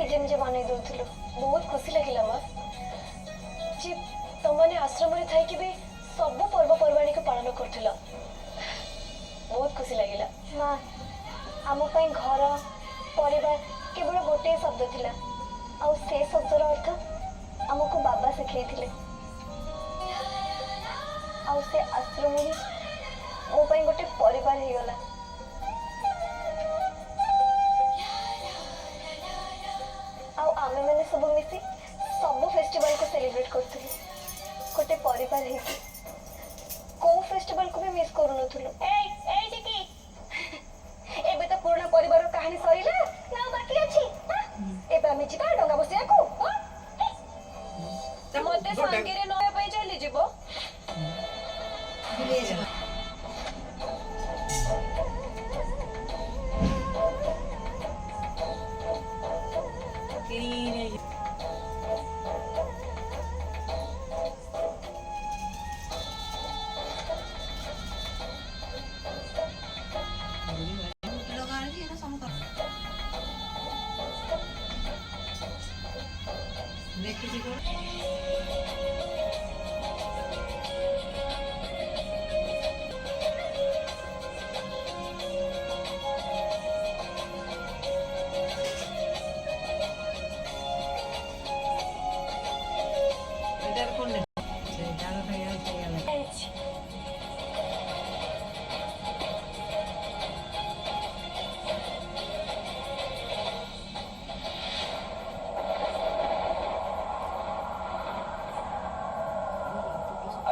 निजे निजे बन दौलु बहुत खुशी लगे माँ जी तुमने आश्रम थी भी सब पर्वपर्वाणी को पालन कर बहुत खुशी लगे माँ आम घर परिवार केवल गोटे शब्द थिला आउ से शब्दर अर्थ आमको बाबा शिखई आउ से आश्रम ही मो गोटे परिवार हो गला आउ आमे मैंने सब मिसी सब फेस्टिवल को सेलिब्रेट करथुलु गोटे परिवार है को फेस्टिवल को भी मिस करू नथुलु ए टिकी एबे तो पुराना परिवार कहानी सरीला ना बाकी अछि एबे आमे जिबा डंगा बसिया को त मते सांगेरे नया पई चली जिवो विलेज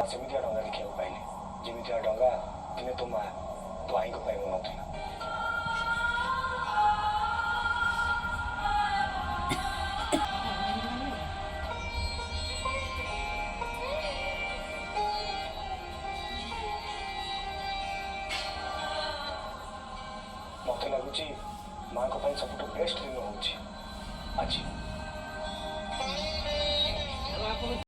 सेमितिया डंगा देखा पाइली जमितिया डंगा दिने तो माँ तो आई को पाइब ना मत लगुच माँ को सब बेस्ट दिन हो आज